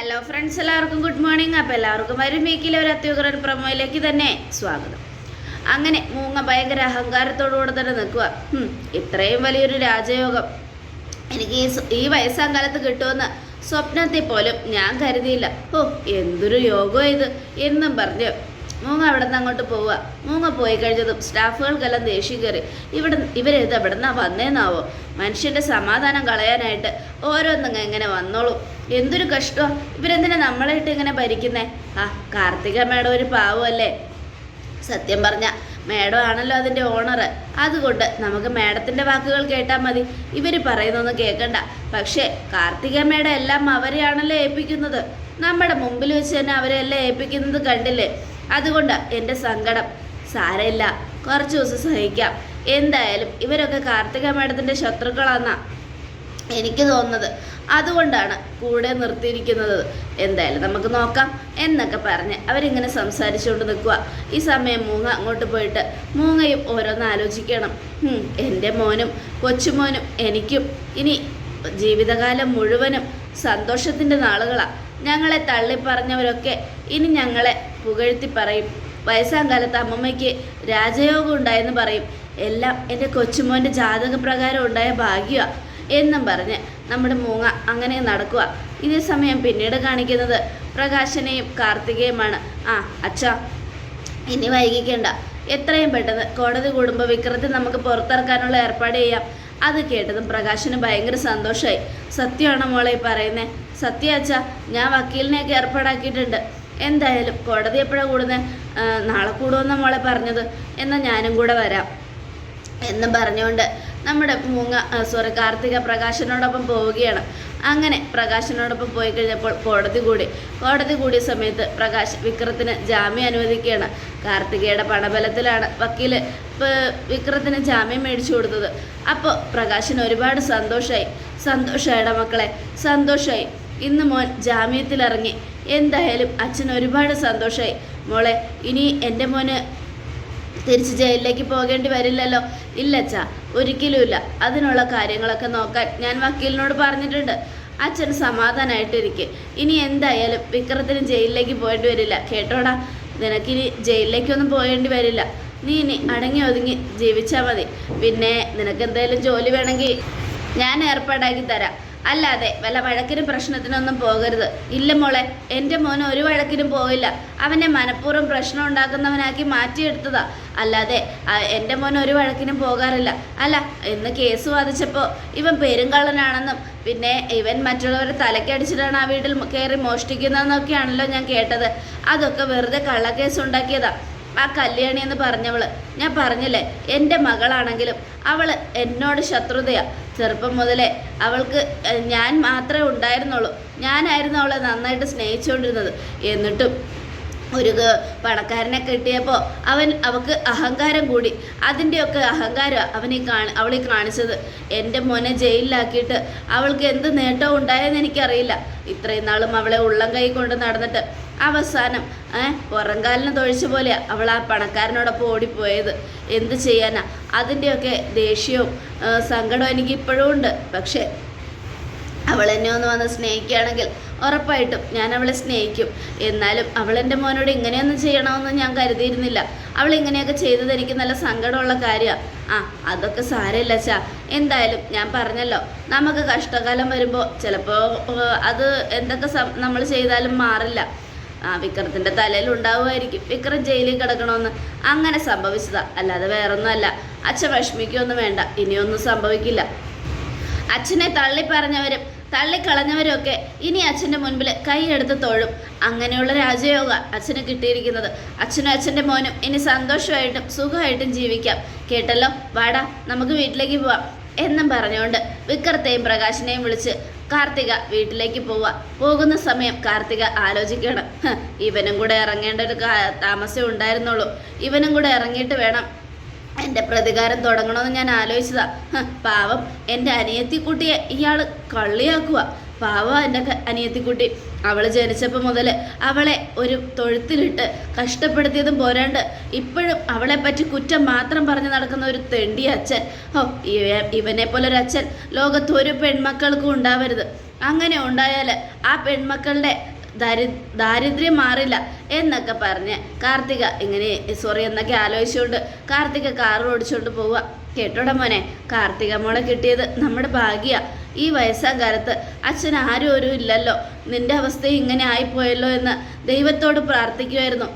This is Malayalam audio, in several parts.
ഹലോ ഫ്രണ്ട്സ്, എല്ലാവർക്കും ഗുഡ് മോർണിംഗ്. അപ്പോൾ എല്ലാവർക്കും വരും വീക്കിലെ ഒരു അത്യുഗ്രൻ പ്രൊമോയിലേക്ക് തന്നെ സ്വാഗതം. അങ്ങനെ മൂങ്ങ ഭയങ്കര അഹങ്കാരത്തോടുകൂടെ തന്നെ നിൽക്കുക. ഇത്രയും വലിയൊരു രാജയോഗം എനിക്ക് ഈ വയസ്സാം കാലത്ത് കിട്ടുമെന്ന് സ്വപ്നത്തിൽ പോലും ഞാൻ കരുതിയില്ല. എന്തൊരു യോഗം ഇത് എന്നും പറഞ്ഞ് മൂങ്ങ അവിടെ നിന്ന് അങ്ങോട്ട് പോവുക. മൂങ്ങ പോയി കഴിഞ്ഞതും സ്റ്റാഫുകൾക്കെല്ലാം ദേഷ്യം കയറി. ഇവരേത് എവിടെ നിന്നാ വന്നേന്നാവോ? മനുഷ്യൻ്റെ സമാധാനം കളയാനായിട്ട് ഓരോന്നും എങ്ങനെ വന്നോളൂ. എന്തൊരു കഷ്ടം! ഇവരെന്തിനാ നമ്മളായിട്ട് ഇങ്ങനെ ഭരിക്കുന്നേ? കാർത്തിക മേഡം ഒരു പാവമല്ലേ. സത്യം പറഞ്ഞ മേഡം ആണല്ലോ അതിൻ്റെ ഓണർ. അതുകൊണ്ട് നമുക്ക് മേഡത്തിൻ്റെ വാക്കുകൾ കേട്ടാൽ മതി. ഇവർ പറയുന്നൊന്നും കേൾക്കണ്ട. പക്ഷേ കാർത്തിക മേഡം എല്ലാം അവരെയാണല്ലോ ഏൽപ്പിക്കുന്നത്. നമ്മുടെ മുമ്പിൽ വെച്ച് തന്നെ അവരെല്ലാം ഏൽപ്പിക്കുന്നത് കണ്ടില്ലേ? അതുകൊണ്ട് എൻ്റെ സങ്കടം. സാരമില്ല, കുറച്ച് ദിവസം സഹിക്കാം. എന്തായാലും ഇവരൊക്കെ കാർത്തിക മേഡത്തിൻ്റെ ശത്രുക്കളാണെന്നാണ് എനിക്ക് തോന്നുന്നത്. അതുകൊണ്ടാണ് കൂടെ നിർത്തിയിരിക്കുന്നത്. എന്തായാലും നമുക്ക് നോക്കാം എന്നൊക്കെ പറഞ്ഞ് അവരിങ്ങനെ സംസാരിച്ചുകൊണ്ട് നിൽക്കുക. ഈ സമയം മൂങ്ങ അങ്ങോട്ട് പോയിട്ട് മൂങ്ങയും ഓരോന്ന് ആലോചിക്കണം. എൻ്റെ മോനും കൊച്ചുമോനും എനിക്കും ഇനി ജീവിതകാലം മുഴുവനും സന്തോഷത്തിൻ്റെ നാളുകളാണ്. ഞങ്ങളെ തള്ളിപ്പറഞ്ഞവരൊക്കെ ഇനി ഞങ്ങളെ പുകഴ്ത്തി പറയും. വയസ്സാം കാലത്ത് അമ്മമ്മയ്ക്ക് രാജയോഗം ഉണ്ടായെന്ന് പറയും. എല്ലാം എൻ്റെ കൊച്ചുമോൻ്റെ ജാതകപ്രകാരം ഉണ്ടായ ഭാഗ്യമാണ് എന്നും പറഞ്ഞ് നമ്മുടെ മൂങ്ങ അങ്ങനെ നടക്കുക. ഇതേ സമയം പിന്നീട് കാണിക്കുന്നത് പ്രകാശനെയും കാർത്തികയുമാണ്. അച്ഛാ, ഇനി വൈകിക്കേണ്ട. എത്രയും പെട്ടെന്ന് കോടതി കൂടുമ്പോൾ വിക്രത്തെ നമുക്ക് പുറത്തിറക്കാനുള്ള ഏർപ്പാട് ചെയ്യാം. അത് കേട്ടതും പ്രകാശന് ഭയങ്കര സന്തോഷമായി. സത്യമാണോ മോളെ പറയുന്നേ? സത്യം അച്ഛാ, ഞാൻ വക്കീലിനെയൊക്കെ ഏർപ്പാടാക്കിയിട്ടുണ്ട്. എന്തായാലും കോടതി എപ്പോഴാണ് കൂടുന്നത്? നാളെ കൂടുമെന്നാണ് മോളെ പറഞ്ഞത്. എന്നാൽ ഞാനും കൂടെ വരാം എന്നും പറഞ്ഞുകൊണ്ട് നമ്മുടെ കാർത്തിക പ്രകാശനോടൊപ്പം പോവുകയാണ്. അങ്ങനെ പ്രകാശനോടൊപ്പം പോയി കഴിഞ്ഞപ്പോൾ കോടതി കൂടിയ സമയത്ത് പ്രകാശ് വിക്രത്തിന് ജാമ്യം അനുവദിക്കുകയാണ്. കാർത്തികയുടെ പണബലത്തിലാണ് വക്കീല് വിക്രത്തിന് ജാമ്യം മേടിച്ചു കൊടുത്തത്. അപ്പോൾ പ്രകാശന് ഒരുപാട് സന്തോഷമായിട മക്കളെ, സന്തോഷമായി. ഇന്ന് മോൻ ജാമ്യത്തിലിറങ്ങി. എന്തായാലും അച്ഛന് ഒരുപാട് സന്തോഷമായി. മോളെ, ഇനി എൻ്റെ മോന് തിരിച്ച് ജയിലിലേക്ക് പോകേണ്ടി വരില്ലല്ലോ? ഇല്ലച്ചാ, ഒരിക്കലുമില്ല. അതിനുള്ള കാര്യങ്ങളൊക്കെ നോക്കാൻ ഞാൻ വക്കീലിനോട് പറഞ്ഞിട്ടുണ്ട്. അച്ഛൻ സമാധാനമായിട്ടിരിക്കെ. ഇനി എന്തായാലും വിക്രത്തിന് ജയിലിലേക്ക് പോകേണ്ടി വരില്ല. കേട്ടോടാ, നിനക്കിനി ജയിലിലേക്കൊന്നും പോകേണ്ടി വരില്ല. നീ ഇനി അടങ്ങി ഒതുങ്ങി ജീവിച്ചാൽ മതി. പിന്നെ നിനക്ക് എന്തായാലും ജോലി വേണമെങ്കിൽ ഞാൻ ഏർപ്പാടാക്കി തരാം. അല്ലാതെ വല്ല വഴക്കിനും പ്രശ്നത്തിനൊന്നും പോകരുത്. ഇല്ല മോളെ, എൻ്റെ മോന് ഒരു വഴക്കിനും പോകില്ല. അവനെ മനഃപൂർവ്വം പ്രശ്നം ഉണ്ടാക്കുന്നവനാക്കി മാറ്റിയെടുത്തതാ. അല്ലാതെ എൻ്റെ മോൻ ഒരു വഴക്കിനും പോകാറില്ല. അല്ല, ഇന്ന് കേസ് വാദിച്ചപ്പോൾ ഇവൻ പെരുങ്കള്ളനാണെന്നും പിന്നെ ഇവൻ മറ്റുള്ളവരെ തലക്കടിച്ചിട്ടാണ് ആ വീട്ടിൽ കയറി മോഷ്ടിക്കുന്നതെന്നൊക്കെയാണല്ലോ ഞാൻ കേട്ടത്. അതൊക്കെ വെറുതെ കള്ളക്കേസ് ഉണ്ടാക്കിയതാ. ആ കല്യാണി എന്ന് പറഞ്ഞവള്, ഞാൻ പറഞ്ഞില്ലേ, എൻ്റെ മകളാണെങ്കിലും അവൾ എന്നോട് ശത്രുതയാണ്. ചെറുപ്പം മുതലേ അവൾക്ക് ഞാൻ മാത്രമേ ഉണ്ടായിരുന്നുള്ളൂ. ഞാനായിരുന്നു അവളെ നന്നായിട്ട് സ്നേഹിച്ചുകൊണ്ടിരുന്നത്. എന്നിട്ടും ഒരു പണക്കാരനെ കിട്ടിയപ്പോൾ അവൾക്ക് അഹങ്കാരം കൂടി. അതിൻ്റെയൊക്കെ അഹങ്കാരമാണ് അവളീ കാണിച്ചത്. എൻ്റെ മോനെ ജയിലിലാക്കിയിട്ട് അവൾക്ക് എന്ത് നേട്ടവും ഉണ്ടായെന്ന് എനിക്കറിയില്ല. ഇത്രയും നാളും അവളെ ഉള്ളം കൈ കൊണ്ട് നടന്നിട്ട് അവസാനം പുറംകാലിന് തൊഴിച്ച പോലെ അവൾ ആ പണക്കാരനോടൊപ്പം ഓടിപ്പോയത്. എന്ത് ചെയ്യാനാ? അതിൻ്റെയൊക്കെ ദേഷ്യവും സങ്കടവും എനിക്ക് ഇപ്പോഴും ഉണ്ട്. പക്ഷേ അവൾ എന്നെ ഒന്ന് വന്ന് സ്നേഹിക്കുകയാണെങ്കിൽ ഉറപ്പായിട്ടും ഞാൻ അവളെ സ്നേഹിക്കും. എന്നാലും അവൾ എൻ്റെ മോനോട് ഇങ്ങനെയൊന്നും ചെയ്യണമെന്ന് ഞാൻ കരുതിയിരുന്നില്ല. അവൾ ഇങ്ങനെയൊക്കെ ചെയ്തത് എനിക്ക് നല്ല സങ്കടമുള്ള കാര്യമാണ്. അതൊക്കെ സാരമില്ല അച്ഛാ. എന്തായാലും ഞാൻ പറഞ്ഞല്ലോ, നമുക്ക് കഷ്ടകാലം വരുമ്പോൾ ചിലപ്പോൾ അത് എന്തൊക്കെ നമ്മൾ ചെയ്താലും മാറില്ല. വിക്രത്തിൻ്റെ തലയിൽ ഉണ്ടാവുമായിരിക്കും വിക്രം ജയിലിൽ കിടക്കണമെന്ന്. അങ്ങനെ സംഭവിച്ചതാ, അല്ലാതെ വേറൊന്നുമല്ല. അച്ഛൻ വിഷമിക്കൊന്നും വേണ്ട, ഇനിയൊന്നും സംഭവിക്കില്ല. അച്ഛനെ തള്ളിപ്പറഞ്ഞവരും തള്ളിക്കളഞ്ഞവരും ഒക്കെ ഇനി അച്ഛൻ്റെ മുൻപിൽ കൈയെടുത്ത് തൊഴും. അങ്ങനെയുള്ള രാജയോഗ അച്ഛന് കിട്ടിയിരിക്കുന്നത്. അച്ഛനും അച്ഛൻ്റെ മോനും ഇനി സന്തോഷമായിട്ടും സുഖമായിട്ടും ജീവിക്കാം. കേട്ടല്ലോ? വാടാ, നമുക്ക് വീട്ടിലേക്ക് പോവാം എന്നും പറഞ്ഞുകൊണ്ട് വിക്രത്തെയും പ്രകാശിനെയും വിളിച്ച് കാർത്തിക വീട്ടിലേക്ക് പോകുന്ന സമയം കാർത്തിക ആലോചിക്കണം, ഇവനും കൂടെ ഇറങ്ങേണ്ട ഒരു താമസം ഉണ്ടായിരുന്നുള്ളൂ. ഇവനും കൂടെ ഇറങ്ങിയിട്ട് വേണം എൻ്റെ പ്രതികാരം തുടങ്ങണമെന്ന് ഞാൻ ആലോചിച്ചതാ. പാവം എൻ്റെ അനിയത്തിക്കുട്ടിയെ ഇയാൾ കള്ളിയാക്കുക. പാവം എൻ്റെ അനിയത്തിക്കുട്ടി. അവൾ ജനിച്ചപ്പോൾ മുതൽ അവളെ ഒരു തൊഴുത്തിലിട്ട് കഷ്ടപ്പെടുത്തിയതും പോരാണ്ട് ഇപ്പോഴും അവളെപ്പറ്റി കുറ്റം മാത്രം പറഞ്ഞു നടക്കുന്ന ഒരു തെണ്ടി അച്ഛൻ. ഇവനെ പോലൊരു അച്ഛൻ ലോകത്തൊരു പെൺമക്കൾക്കും ഉണ്ടാവരുത്. അങ്ങനെ ഉണ്ടായാൽ ആ പെൺമക്കളുടെ ദാരിദ്ര്യം മാറില്ല എന്നൊക്കെ പറഞ്ഞ് കാർത്തിക ഇങ്ങനെ സോറി എന്നൊക്കെ ആലോചിച്ചുകൊണ്ട് കാർത്തിക കാർ ഓടിച്ചുകൊണ്ട് പോവുക. കേട്ടോടാ മോനെ, കാർത്തിക മോളെ കിട്ടിയത് നമ്മുടെ ഭാഗ്യ. ഈ വയസ്സാം കാലത്ത് അച്ഛൻ ആരും ഒരു ഇല്ലല്ലോ, നിന്റെ അവസ്ഥ ഇങ്ങനെ ആയിപ്പോയല്ലോ എന്ന് ദൈവത്തോട് പ്രാർത്ഥിക്കുമായിരുന്നു.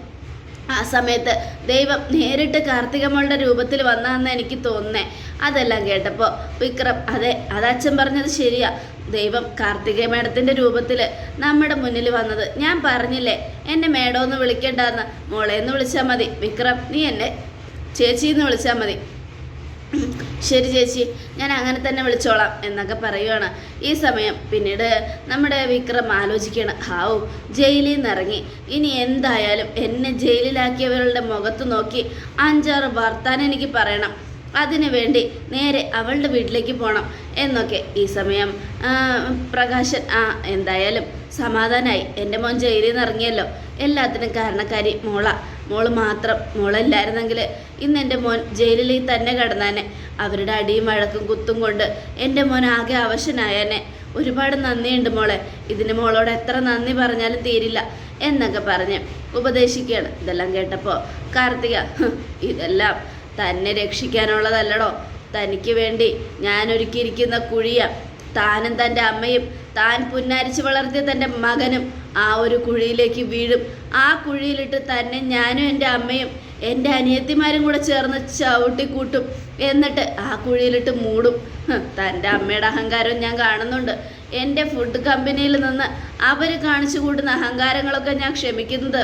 ആ സമയത്ത് ദൈവം നേരിട്ട് കാർത്തിക മോളുടെ രൂപത്തിൽ വന്നതെന്ന് എനിക്ക് തോന്നുന്നേ. അതെല്ലാം കേട്ടപ്പോൾ വിക്രം അതെ, അതച്ഛൻ പറഞ്ഞത് ശരിയാ, ദൈവം കാർത്തിക മേഡത്തിൻ്റെ രൂപത്തിൽ നമ്മുടെ മുന്നിൽ വന്നത്. ഞാൻ പറഞ്ഞില്ലേ എന്നെ മേഡമെന്ന് വിളിക്കണ്ടെന്ന്, മോളേന്ന് വിളിച്ചാൽ മതി. വിക്രം നീ എന്നെ ചേച്ചിന്ന് വിളിച്ചാൽ മതി. ശരി ചേച്ചി, ഞാൻ അങ്ങനെ തന്നെ വിളിച്ചോളാം എന്നൊക്കെ പറയുവാണ്. ഈ സമയം പിന്നീട് നമ്മുടെ വിക്രം ആലോചിക്കുകയാണ്, ഹാവു ജയിലിൽ നിന്ന് ഇറങ്ങി, ഇനി എന്തായാലും എന്നെ ജയിലിലാക്കിയവരുടെ മുഖത്ത് നോക്കി 5-6 വർത്താനം എനിക്ക് പറയണം. അതിനു വേണ്ടി നേരെ അവളുടെ വീട്ടിലേക്ക് പോകണം എന്നൊക്കെ. ഈ സമയം പ്രകാശൻ എന്തായാലും സമാധാനമായി, എൻ്റെ മോൻ ജയിലിൽ നിന്ന് ഇറങ്ങിയല്ലോ, എല്ലാത്തിനും കാരണക്കാരി മോള് മാത്രം. മോളല്ലായിരുന്നെങ്കിൽ ഇന്ന് എൻ്റെ മോൻ ജയിലിൽ തന്നെ കിടന്നാനെ. അവരുടെ അടിയും വഴക്കും കുത്തും കൊണ്ട് എൻ്റെ മോൻ ആകെ അവശനായനെ. ഒരുപാട് നന്ദിയുണ്ട് മോളെ, ഇതിന് മോളോട് എത്ര നന്ദി പറഞ്ഞാലും തീരില്ല എന്നൊക്കെ പറഞ്ഞ് ഉപദേശിക്കുകയാണ്. ഇതെല്ലാം കേട്ടപ്പോൾ കാർത്തിക ഇതെല്ലാം തന്നെ രക്ഷിക്കാനുള്ളതല്ലടോ, തനിക്ക് വേണ്ടി ഞാൻ ഒരുക്കിയിരിക്കുന്ന കുഴിയ. താനും തൻ്റെ അമ്മയും താൻ പുന്നാരിച്ച് വളർത്തിയ തൻ്റെ മകനും ആ ഒരു കുഴിയിലേക്ക് വീഴും. ആ കുഴിയിലിട്ട് തന്നെ ഞാനും എൻ്റെ അമ്മയും എൻ്റെ അനിയത്തിമാരും കൂടെ ചേർന്ന് ചവിട്ടിക്കൂട്ടും, എന്നിട്ട് ആ കുഴിയിലിട്ട് മൂടും. തൻ്റെ അമ്മയുടെ അഹങ്കാരം ഞാൻ കാണുന്നുണ്ട്. എൻ്റെ ഫുഡ് കമ്പനിയിൽ നിന്ന് അവർ കാണിച്ചു കൂട്ടുന്ന അഹങ്കാരങ്ങളൊക്കെ ഞാൻ ക്ഷമിക്കുന്നത്.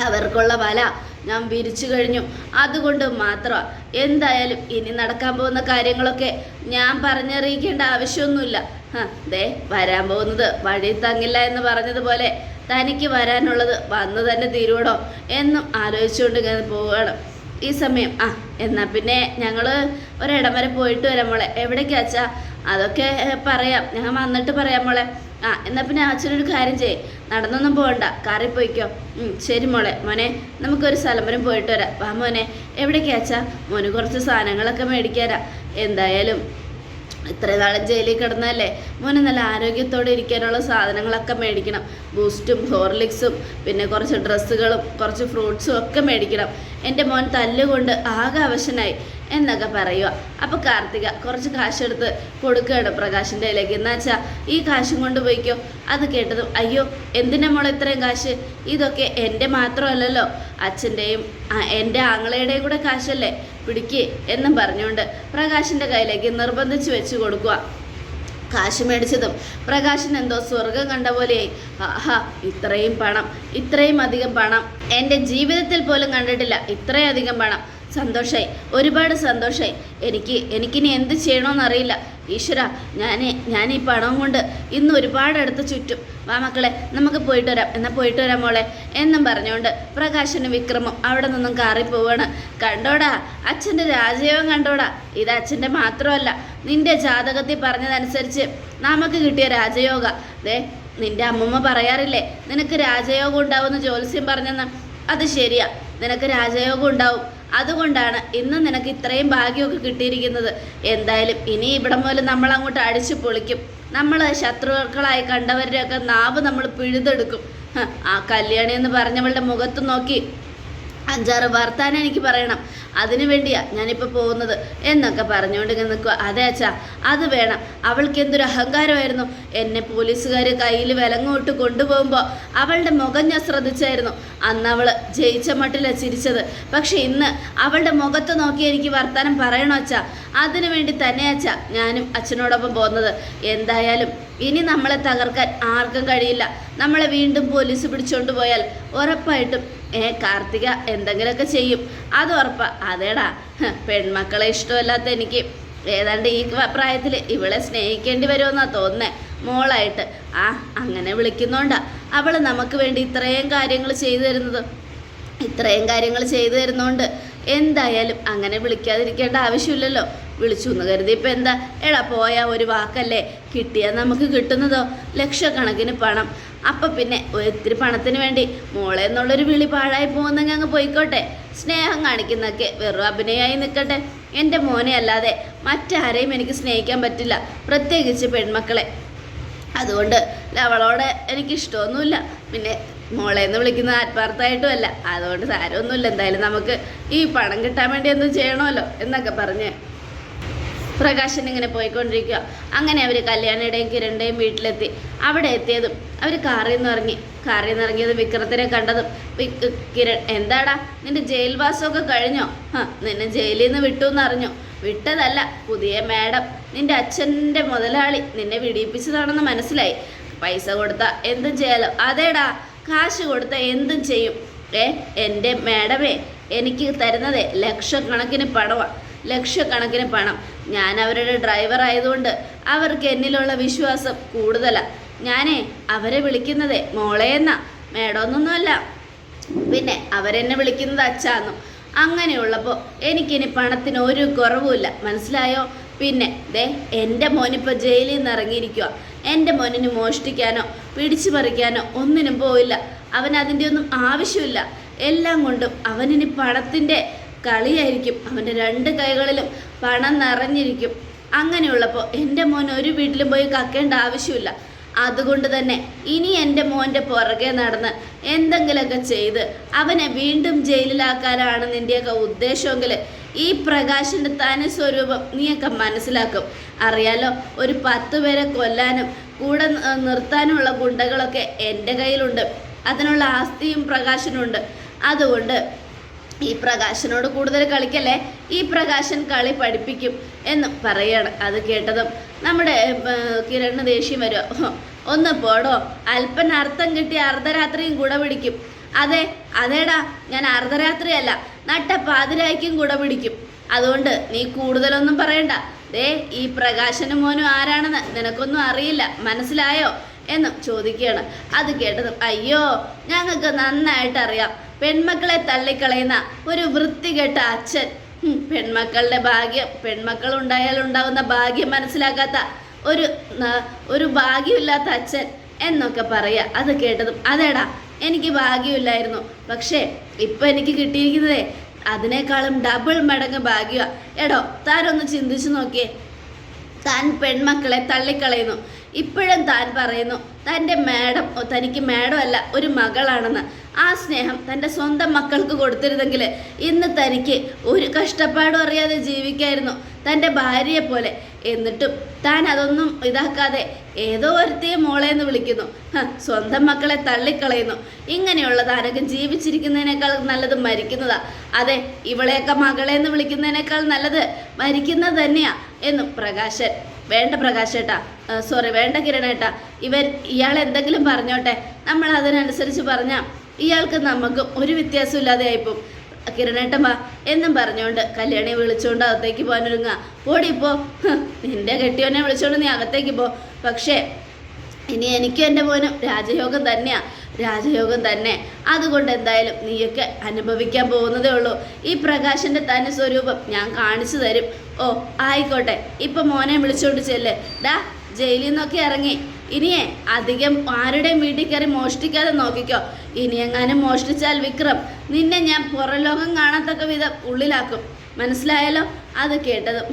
അവർക്കുള്ള വല ഞാൻ വിരിച്ചു കഴിഞ്ഞു, അതുകൊണ്ട് മാത്രമാണ്. എന്തായാലും ഇനി നടക്കാൻ പോകുന്ന കാര്യങ്ങളൊക്കെ ഞാൻ പറഞ്ഞറിയിക്കേണ്ട ആവശ്യമൊന്നുമില്ല. ദേ വരാൻ പോകുന്നത് വഴി തങ്ങില്ല എന്ന് പറഞ്ഞതുപോലെ തനിക്ക് വരാനുള്ളത് വന്നു തന്നെ തീരുവടോ എന്നും ആലോചിച്ചുകൊണ്ട് ഇങ്ങനെ പോവുകയാണ്. ഈ സമയം എന്നാൽ പിന്നെ ഞങ്ങൾ ഒരിടം വരെ പോയിട്ട് വരാം മോളെ. എവിടേക്കാച്ചാ അതൊക്കെ പറയാം, ഞാൻ വന്നിട്ട് പറയാം മോളെ. എന്നാൽ പിന്നെ അച്ഛനൊരു കാര്യം ചെയ്യേ, നടന്നൊന്നും പോകണ്ട, കാറിൽ പോയിക്കോ. ശരി മോളെ. മോനെ നമുക്കൊരു സ്ഥലം വരെ പോയിട്ട് വരാം. വാ മോനെ. എവിടേക്കാച്ചാ? മോന് കുറച്ച് സാധനങ്ങളൊക്കെ മേടിക്കാരാ. എന്തായാലും ഇത്ര നാളും ജയിലിൽ കിടന്നല്ലേ, മോന് നല്ല ആരോഗ്യത്തോടെ ഇരിക്കാനുള്ള സാധനങ്ങളൊക്കെ മേടിക്കണം. ബൂസ്റ്റും ഹോർലിക്സും പിന്നെ കുറച്ച് ഡ്രസ്സുകളും കുറച്ച് ഫ്രൂട്ട്സും ഒക്കെ മേടിക്കണം. എൻ്റെ മോൻ തല്ലുകൊണ്ട് ആകെ അവശനായി എന്നൊക്കെ പറയുക. അപ്പോൾ കാർത്തിക കുറച്ച് കാശെടുത്ത് കൊടുക്കുകയാണ് പ്രകാശിൻ്റെ കയ്യിലേക്ക്. എന്നുവെച്ചാൽ ഈ കാശും കൊണ്ട് പോയിക്കോ. അത് കേട്ടതും അയ്യോ എന്തിനാ മോളെ ഇത്രയും കാശ്? ഇതൊക്കെ എൻ്റെ മാത്രമല്ലല്ലോ, അച്ഛൻ്റെയും എൻ്റെ ആങ്ങളയുടെയും കൂടെ കാശല്ലേ, പിടിക്ക് എന്നും പറഞ്ഞുകൊണ്ട് പ്രകാശിൻ്റെ കയ്യിലേക്ക് നിർബന്ധിച്ച് വെച്ച് കൊടുക്കുക. കാശ് മേടിച്ചതും പ്രകാശൻ എന്തോ സ്വർഗം കണ്ട പോലെയായി. ഇത്രയും പണം, ഇത്രയും അധികം പണം എൻ്റെ ജീവിതത്തിൽ പോലും കണ്ടിട്ടില്ല. ഇത്രയധികം പണം. സന്തോഷമായി, ഒരുപാട് സന്തോഷമായി. എനിക്കിനി എന്ത് ചെയ്യണമെന്നറിയില്ല. ഈശ്വര, ഞാൻ ഈ പണം കൊണ്ട് ഇന്ന് ഒരുപാടടുത്ത് ചുറ്റും. വാ മക്കളെ നമുക്ക് പോയിട്ട് വരാം. എന്നാൽ പോയിട്ട് വരാം മോളെ എന്നും പറഞ്ഞുകൊണ്ട് പ്രകാശനും വിക്രമും അവിടെ നിന്നും കാറി പോവാണ്. കണ്ടോടാ അച്ഛൻ്റെ രാജയോഗം കണ്ടോടാ, ഇത് അച്ഛൻ്റെ മാത്രമല്ല നിന്റെ ജാതകത്തിൽ പറഞ്ഞതനുസരിച്ച് നമുക്ക് കിട്ടിയ രാജയോഗ. നിന്റെ അമ്മമ്മ പറയാറില്ലേ നിനക്ക് രാജയോഗം ഉണ്ടാവുമെന്ന് ജ്യോത്സ്യം പറഞ്ഞെന്ന്? അത് ശരിയാ, നിനക്ക് രാജയോഗം ഉണ്ടാവും. അതുകൊണ്ടാണ് ഇന്ന് നിനക്ക് ഇത്രയും ഭാഗ്യമൊക്കെ കിട്ടിയിരിക്കുന്നത്. എന്തായാലും ഇനി ഇവിടം പോലെ നമ്മൾ അങ്ങോട്ട് അടിച്ചു പൊളിക്കും. നമ്മൾ ശത്രുക്കളായി കണ്ടവരുടെയൊക്കെ നാവ് നമ്മൾ പിഴുതെടുക്കും. ആ കല്യാണി എന്ന് പറഞ്ഞവളുടെ മുഖത്ത് നോക്കി 5-6 വർത്താനം എനിക്ക് പറയണം. അതിനു വേണ്ടിയാ ഞാനിപ്പോൾ പോകുന്നത് എന്നൊക്കെ പറഞ്ഞുകൊണ്ട് ഇങ്ങനെ നിൽക്കുക. അതെ അച്ഛാ, അത് വേണം. അവൾക്ക് എന്തൊരു അഹങ്കാരമായിരുന്നു. എന്നെ പോലീസുകാർ കയ്യിൽ വിലങ്ങോട്ട് കൊണ്ടുപോകുമ്പോൾ അവളുടെ മുഖം ഞാൻ ശ്രദ്ധിച്ചായിരുന്നു. അന്ന് അവൾ ജയിച്ച മട്ടിലാണ് ചിരിച്ചത്. പക്ഷെ ഇന്ന് അവളുടെ മുഖത്ത് നോക്കി എനിക്ക് വർത്താനം പറയണോ അച്ഛാ? അതിനു വേണ്ടി തന്നെ അച്ഛാ ഞാനും അച്ഛനോടൊപ്പം പോകുന്നത്. എന്തായാലും ഇനി നമ്മളെ തകർക്കാൻ ആർക്കും കഴിയില്ല. നമ്മളെ വീണ്ടും പോലീസ് പിടിച്ചുകൊണ്ട് പോയാൽ ഉറപ്പായിട്ടും കാർത്തിക എന്തെങ്കിലുമൊക്കെ ചെയ്യും, അത് ഉറപ്പാ. അതേടാ, പെൺമക്കളെ ഇഷ്ടമല്ലാത്ത എനിക്ക് ഏതാണ്ട് ഈ പ്രായത്തിൽ ഇവളെ സ്നേഹിക്കേണ്ടി വരുമെന്നാണ് തോന്നുന്നത് മോളായിട്ട്. അങ്ങനെ വിളിക്കുന്നോണ്ടാ അവൾ നമുക്ക് വേണ്ടി ഇത്രയും കാര്യങ്ങൾ ചെയ്തു തരുന്നോണ്ട് എന്തായാലും അങ്ങനെ വിളിക്കാതിരിക്കേണ്ട ആവശ്യമില്ലല്ലോ. വിളിച്ചു എന്ന് കരുതി ഇപ്പം എന്താ? എടാ പോയാൽ ഒരു വാക്കല്ലേ, കിട്ടിയാൽ നമുക്ക് കിട്ടുന്നതോ ലക്ഷക്കണക്കിന് പണം. അപ്പം പിന്നെ ഒത്തിരി പണത്തിന് വേണ്ടി മോളെ എന്നുള്ളൊരു വിളി പാഴായി പോകുന്നെങ്കിൽ അങ്ങ് പോയിക്കോട്ടെ. സ്നേഹം കാണിക്കുന്നതൊക്കെ വെറും അഭിനയമായി നിൽക്കട്ടെ. എൻ്റെ മോനെ അല്ലാതെ മറ്റാരെയും എനിക്ക് സ്നേഹിക്കാൻ പറ്റില്ല, പ്രത്യേകിച്ച് പെൺമക്കളെ. അതുകൊണ്ട് അവളോട് എനിക്കിഷ്ടമൊന്നുമില്ല. പിന്നെ മോളേന്ന് വിളിക്കുന്ന ആത്മാർത്ഥമായിട്ടുമല്ല. അതുകൊണ്ട് സാരമൊന്നുമില്ല. എന്തായാലും നമുക്ക് ഈ പണം കിട്ടാൻ വേണ്ടി എന്തും ചെയ്യണമല്ലോ എന്നൊക്കെ പറഞ്ഞ് പ്രകാശൻ ഇങ്ങനെ പോയിക്കൊണ്ടിരിക്കുക. അങ്ങനെ അവർ കല്യാണിയുടെയും കിരണിൻ്റെയും വീട്ടിലെത്തി. അവിടെ എത്തിയതും അവർ കാറിൽ നിന്ന് ഇറങ്ങിയത് വിക്രത്തിനെ കണ്ടതും കിരൺ, എന്താടാ നിന്റെ ജയിൽവാസമൊക്കെ കഴിഞ്ഞോ? നിന്നെ ജയിലിൽ നിന്ന് വിട്ടു എന്നറിഞ്ഞു. വിട്ടതല്ല, പുതിയ മാഡം നിന്റെ അച്ഛൻ്റെ മുതലാളി നിന്നെ വിടിയിപ്പിച്ചതാണെന്ന് മനസ്സിലായി. പൈസ കൊടുത്താൽ എന്തും ചെയ്യാലോ. അതേടാ, കാശ് കൊടുത്താൽ എന്തും ചെയ്യും. എൻ്റെ മാഡമേ എനിക്ക് തരുന്നതേ ലക്ഷക്കണക്കിന് പണം. ഞാൻ അവരുടെ ഡ്രൈവർ ആയതുകൊണ്ട് അവർക്ക് എന്നിലുള്ള വിശ്വാസം കൂടുതലാണ്. ഞാനേ അവരെ വിളിക്കുന്നതേ മോളേന്നാ, മേഡമൊന്നൊന്നുമല്ല. പിന്നെ അവരെന്നെ വിളിക്കുന്നത് അച്ഛാന്നും. അങ്ങനെയുള്ളപ്പോൾ എനിക്കിനി പണത്തിന് ഒരു കുറവുമില്ല, മനസ്സിലായോ? പിന്നെ എൻ്റെ മോനിപ്പോൾ ജയിലിൽ നിന്ന് ഇറങ്ങിയിരിക്കുക. എൻ്റെ മോനിന് മോഷ്ടിക്കാനോ പിടിച്ചു പറിക്കാനോ ഒന്നിനും പോയില്ല. അവൻ അതിൻ്റെ ഒന്നും ആവശ്യമില്ല. എല്ലാം കൊണ്ടും അവനിനി പണത്തിൻ്റെ കളിയായിരിക്കും. അവൻ്റെ 2 കൈകളിലും പണം നിറഞ്ഞിരിക്കും. അങ്ങനെയുള്ളപ്പോൾ എൻ്റെ മോൻ ഒരു വീട്ടിലും പോയി കക്കേണ്ട ആവശ്യമില്ല. അതുകൊണ്ട് തന്നെ ഇനി എൻ്റെ മോൻ്റെ പുറകെ നടന്ന് എന്തെങ്കിലുമൊക്കെ ചെയ്ത് അവനെ വീണ്ടും ജയിലിലാക്കാനാണ് നിൻ്റെയൊക്കെ ഉദ്ദേശമെങ്കിൽ ഈ പ്രകാശിൻ്റെ തനി സ്വരൂപം നീയൊക്കെ മനസ്സിലാക്കും. അറിയാലോ, ഒരു 10 പേരെ കൊല്ലാനും കൂടെ നിർത്താനുമുള്ള ഗുണ്ടകളൊക്കെ എൻ്റെ കയ്യിലുണ്ട്. അതിനുള്ള ആസ്തിയും പ്രകാശനുണ്ട്. അതുകൊണ്ട് ഈ പ്രകാശനോട് കൂടുതൽ കളിക്കല്ലേ, ഈ പ്രകാശൻ കളി പഠിപ്പിക്കും എന്ന് പറയാണ്. അത് കേട്ടതും നമ്മുടെ കിരണ് ദേഷ്യം വരുമോ? ഒന്ന് പോടോ, അല്പൻ അർത്ഥം കിട്ടിയ അർദ്ധരാത്രിയും കൂടെ പിടിക്കും. അതേടാ, ഞാൻ അർദ്ധരാത്രിയല്ല, നട്ട പാതിരായ്ക്കും കൂടെ പിടിക്കും. അതുകൊണ്ട് നീ കൂടുതലൊന്നും പറയണ്ട. ഈ പ്രകാശനും മോനും ആരാണെന്ന് നിനക്കൊന്നും അറിയില്ല, മനസ്സിലായോ എന്നും ചോദിക്കുകയാണ്. അത് കേട്ടതും, അയ്യോ ഞങ്ങൾക്ക് നന്നായിട്ട് അറിയാം, പെൺമക്കളെ തള്ളിക്കളയുന്ന ഒരു വൃത്തികെട്ട അച്ഛൻ. പെൺമക്കളുടെ ഭാഗ്യം, പെൺമക്കൾ ഉണ്ടായാലുണ്ടാകുന്ന ഭാഗ്യം മനസ്സിലാക്കാത്ത ഒരു ഭാഗ്യമില്ലാത്ത അച്ഛൻ എന്നൊക്കെ പറയുക. അത് കേട്ടതും, അതേടാ എനിക്ക് ഭാഗ്യമില്ലായിരുന്നു, പക്ഷേ ഇപ്പം എനിക്ക് കിട്ടിയിരിക്കുന്നതേ അതിനേക്കാളും ഡബിൾ മടങ്ങ് ഭാഗ്യമാണ്. എടോ, താനൊന്ന് ചിന്തിച്ചു നോക്കിയേ. താൻ പെൺമക്കളെ തള്ളിക്കളയുന്നു, ഇപ്പോഴും താൻ പറയുന്നു തനിക്ക് മാഡം അല്ല ഒരു മകളാണെന്ന്. ആ സ്നേഹം തൻ്റെ സ്വന്തം മക്കൾക്ക് കൊടുത്തിരുന്നെങ്കിൽ ഇന്ന് തനിക്ക് ഒരു കഷ്ടപ്പാടും അറിയാതെ ജീവിക്കായിരുന്നു, തൻ്റെ ഭാര്യയെ പോലെ. എന്നിട്ടും താൻ അതൊന്നും ഇതാക്കാതെ ഏതോ ഒരുത്തിയെ മോളേന്ന് വിളിക്കുന്നു, സ്വന്തം മക്കളെ തള്ളിക്കളയുന്നു. ഇങ്ങനെയുള്ള താനൊക്കെ ജീവിച്ചിരിക്കുന്നതിനേക്കാൾ നല്ലത് മരിക്കുന്നതാ. അതെ, ഇവളെയൊക്കെ മകളേന്ന് വിളിക്കുന്നതിനേക്കാൾ നല്ലത് മരിക്കുന്നത് തന്നെയാ എന്നും പ്രകാശൻ. വേണ്ട പ്രകാശേട്ടാ, വേണ്ട കിരണേട്ടാ, ഇയാൾ എന്തെങ്കിലും പറഞ്ഞോട്ടെ, നമ്മൾ അതിനനുസരിച്ച് പറഞ്ഞാൽ ഇയാൾക്ക് നമുക്ക് ഒരു വ്യത്യാസമില്ലാതെ ആയിപ്പോവും. കിരണേട്ടൻ വാ എന്നും പറഞ്ഞുകൊണ്ട് കല്യാണിയെ വിളിച്ചുകൊണ്ട് അകത്തേക്ക് പോകാനൊരുങ്ങ. പോടിപ്പോ, നിന്റെ കെട്ടിയോനെ വിളിച്ചുകൊണ്ട് നീ അകത്തേക്ക് പോ. പക്ഷേ ഇനി എനിക്കും എൻ്റെ മോനും രാജയോഗം തന്നെ. അതുകൊണ്ട് എന്തായാലും നീയൊക്കെ അനുഭവിക്കാൻ പോകുന്നതേ ഉള്ളൂ. ഈ പ്രകാശൻ്റെ തനി സ്വരൂപം ഞാൻ കാണിച്ചു തരും. ആയിക്കോട്ടെ, ഇപ്പം മോനെ വിളിച്ചുകൊണ്ട് ചെല്ലേ. ജയിലിൽ നിന്നൊക്കെ ഇറങ്ങി ഇനിയേ അധികം ആരുടെയും വീട്ടിൽ കയറി മോഷ്ടിക്കാതെ നോക്കിക്കോ. ഇനി എങ്ങാനും മോഷ്ടിച്ചാൽ വിക്രം നിന്നെ ഞാൻ പുറലോകം കാണത്തക്ക വിധം ഉള്ളിലാക്കും, മനസ്സിലായാലോ? അത് കേട്ടതും,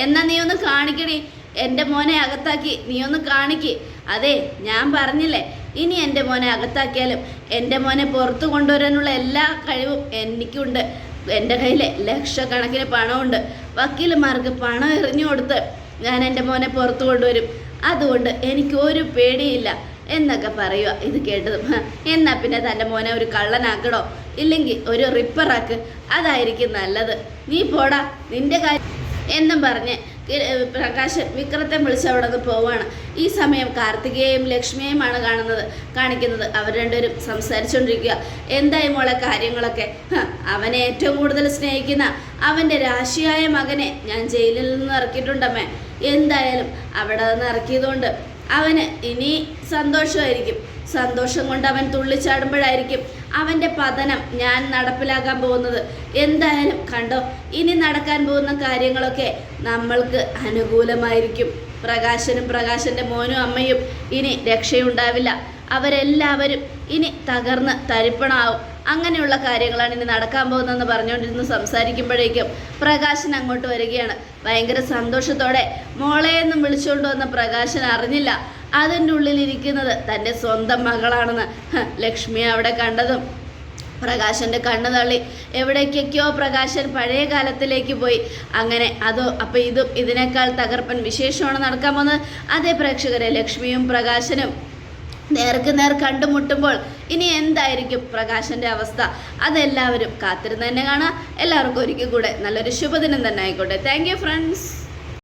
എന്നാ നീ ഒന്ന് കാണിക്കടി, എൻ്റെ മോനെ അകത്താക്കി നീ ഒന്ന് കാണിക്ക്. അതെ, ഞാൻ പറഞ്ഞില്ലേ, ഇനി എൻ്റെ മോനെ അകത്താക്കിയാലും എൻ്റെ മോനെ പുറത്തു കൊണ്ടുവരാനുള്ള എല്ലാ കഴിവും എനിക്കുണ്ട്. എൻ്റെ കയ്യിൽ ലക്ഷക്കണക്കിന് പണമുണ്ട്. വക്കീലുമാർക്ക് പണം എറിഞ്ഞു കൊടുത്ത് ഞാൻ എൻ്റെ മോനെ പുറത്തു കൊണ്ടുവരും. അതുകൊണ്ട് എനിക്കൊരു പേടിയില്ല എന്നൊക്കെ പറയുക. ഇത് കേട്ടതും, എന്നാൽ പിന്നെ തൻ്റെ മോനെ ഒരു കള്ളനാക്കടോ, ഇല്ലെങ്കിൽ ഒരു റിപ്പറാക്ക്, അതായിരിക്കും നല്ലത്. നീ പോടാ, നിൻ്റെ കാര്യം എന്നും പറഞ്ഞ് പ്രകാശൻ വിക്രത്തെ വിളിച്ച് അവിടെ നിന്ന് പോവാണ്. ഈ സമയം കാർത്തികയെയും ലക്ഷ്മിയെയുമാണ് കാണിക്കുന്നത്. അവർ രണ്ടുപേരും സംസാരിച്ചുകൊണ്ടിരിക്കുക. എന്തായി മോളെ കാര്യങ്ങളൊക്കെ? അവനെ ഏറ്റവും കൂടുതൽ സ്നേഹിക്കുന്ന അവൻ്റെ രാശിയായ മകനെ ഞാൻ ജയിലിൽ നിന്ന് ഇറക്കിയിട്ടുണ്ടമ്മേ. എന്തായാലും അവിടെ നിന്ന് ഇറക്കിയതുകൊണ്ട് അവന് ഇനി സന്തോഷമായിരിക്കും. സന്തോഷം കൊണ്ട് അവൻ തുള്ളിച്ചാടുമ്പോഴായിരിക്കും അവൻ്റെ പതനം ഞാൻ നടപ്പിലാക്കാൻ പോകുന്നത്. എന്തായാലും കണ്ടോ, ഇനി നടക്കാൻ പോകുന്ന കാര്യങ്ങളൊക്കെ നമ്മൾക്ക് അനുകൂലമായിരിക്കും. പ്രകാശനും പ്രകാശൻ്റെ മോനും അമ്മയും ഇനി രക്ഷയുണ്ടാവില്ല. അവരെല്ലാവരും ഇനി തകർന്ന് തരിപ്പണാവും. അങ്ങനെയുള്ള കാര്യങ്ങളാണ് ഇനി നടക്കാൻ പോകുന്നതെന്ന് പറഞ്ഞുകൊണ്ടിരുന്ന് സംസാരിക്കുമ്പോഴേക്കും പ്രകാശൻ അങ്ങോട്ട് വരികയാണ്. ഭയങ്കര സന്തോഷത്തോടെ മോളെ എന്നും വിളിച്ചുകൊണ്ട് വന്ന പ്രകാശൻ അറിഞ്ഞില്ല അതിൻ്റെ ഉള്ളിലിരിക്കുന്നത് തൻ്റെ സ്വന്തം മകളാണെന്ന് ലക്ഷ്മി അവിടെ കണ്ടതും പ്രകാശൻ്റെ കണ്ണ് തള്ളി. എവിടേക്കൊക്കെയോ പ്രകാശൻ പഴയ കാലത്തിലേക്ക് പോയി. അങ്ങനെ അപ്പോൾ ഇതിനേക്കാൾ തകർപ്പൻ വിശേഷമാണ് നടക്കാൻ പോകുന്നത്. അതേ പ്രേക്ഷകരെ, ലക്ഷ്മിയും പ്രകാശനും നേർക്ക് നേർ കണ്ടുമുട്ടുമ്പോൾ ഇനി എന്തായിരിക്കും പ്രകാശൻ്റെ അവസ്ഥ? അതെല്ലാവരും കാത്തിരുന്ന് തന്നെ കാണാം. എല്ലാവർക്കും ഒരിക്കൽ കൂടെ നല്ലൊരു ശുഭദിനം തന്നെ ആയിക്കോട്ടെ. Thank you friends.